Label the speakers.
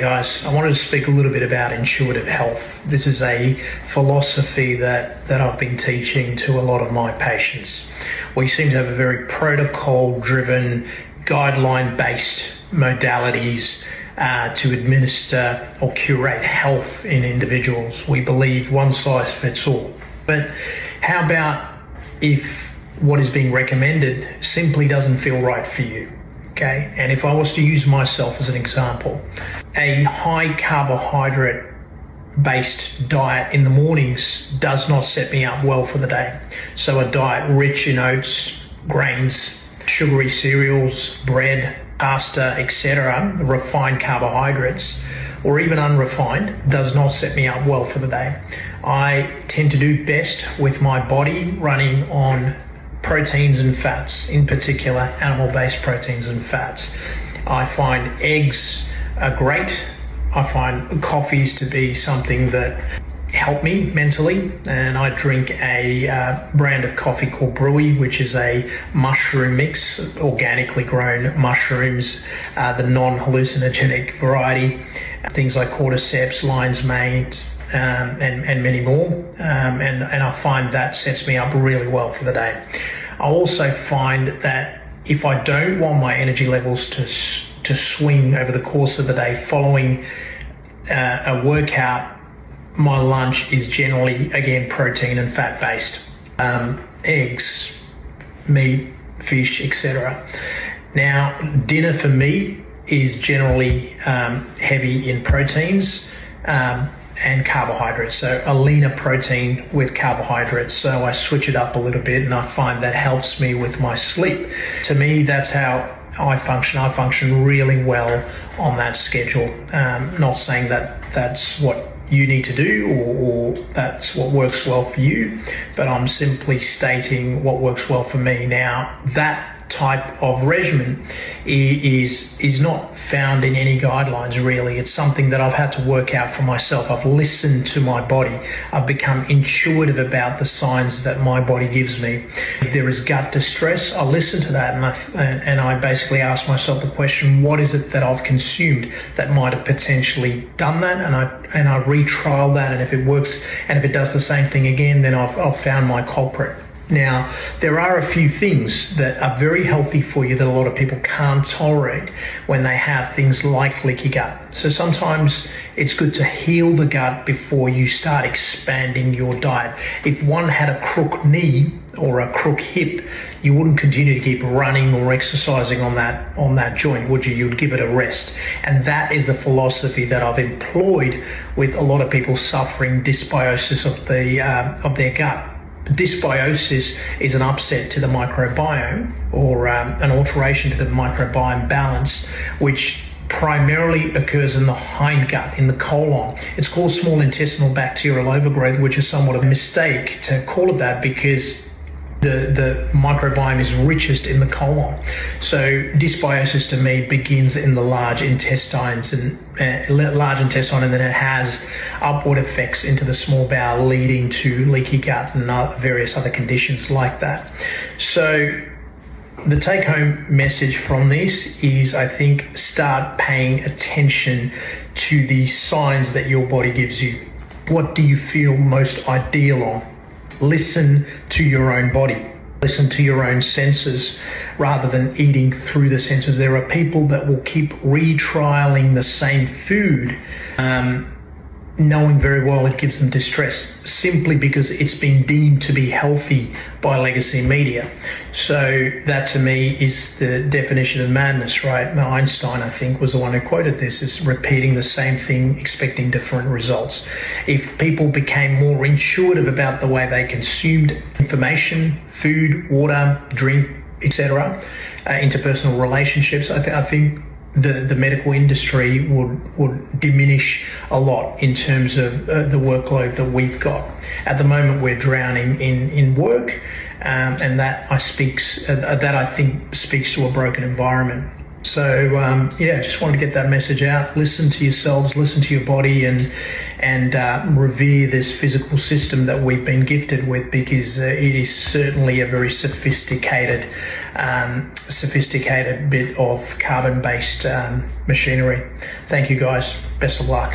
Speaker 1: Guys, I wanted to speak a little bit about intuitive health. This is a philosophy that I've been teaching to a lot of my patients. We seem to have a very protocol-driven, guideline-based modalities to administer or curate health in individuals. We believe one size fits all. But how about if what is being recommended simply doesn't feel right for you? Okay, and if I was to use myself as an example, a high carbohydrate based diet in the mornings does not set me up well for the day. So a diet rich in oats, grains, sugary cereals, bread, pasta, etc., refined carbohydrates, or even unrefined, does not set me up well for the day. I tend to do best with my body running on proteins and fats, in particular animal-based proteins and fats. I find eggs are great. I find coffees to be something that help me mentally, and I drink a brand of coffee called Brewy, which is a mushroom mix, organically grown mushrooms, the non-hallucinogenic variety, things like cordyceps, lion's mane, and many more, and I find that sets me up really well for the day. I also find that if I don't want my energy levels to swing over the course of the day following a workout, my lunch is generally, again, protein and fat based, eggs, meat, fish, etc. Now, dinner for me is generally heavy in proteins and carbohydrates, so a leaner protein with carbohydrates. So I switch it up a little bit, and I find that helps me with my sleep. To me, that's how I function. I function really well on that schedule. Not saying that that's what you need to do or that's what works well for you, but I'm simply stating what works well for me. Now, that type of regimen is not found in any guidelines, really. It's something that I've had to work out for myself. I've listened to my body. I've become intuitive about the signs that my body gives me. If there is gut distress, I listen to that, and I basically ask myself the question, what is it that I've consumed that might have potentially done that? And I retrial that, and if it works, and if it does the same thing again, then I've found my culprit. Now, there are a few things that are very healthy for you that a lot of people can't tolerate when they have things like leaky gut. So sometimes it's good to heal the gut before you start expanding your diet. If one had a crook knee or a crook hip, you wouldn't continue to keep running or exercising on that joint, would you? You'd give it a rest. And that is the philosophy that I've employed with a lot of people suffering dysbiosis of their gut. Dysbiosis is an upset to the microbiome, or an alteration to the microbiome balance, which primarily occurs in the hindgut, in the colon. It's called small intestinal bacterial overgrowth, which is somewhat of a mistake to call it that, because the microbiome is richest in the colon. So dysbiosis to me begins in the large intestines and then it has upward effects into the small bowel, leading to leaky gut and various other conditions like that. So the take-home message from this is, I think, start paying attention to the signs that your body gives you. What do you feel most ideal on? Listen to your own body. Listen to your own senses rather than eating through the senses. There are people that will keep retrialing the same food, knowing very well it gives them distress, simply because it's been deemed to be healthy by legacy media. So that to me is the definition of madness, right? Einstein, I think, was the one who quoted this, is repeating the same thing, expecting different results. If people became more intuitive about the way they consumed information, food, water, drink, etc., interpersonal relationships, I think the medical industry would diminish a lot in terms of the workload that we've got. At the moment, we're drowning in work, and that I think speaks to a broken environment. So just wanted to get that message out. Listen to yourselves, listen to your body, and and revere this physical system that we've been gifted with, because it is certainly a very sophisticated bit of carbon-based machinery. Thank you guys. Best of luck.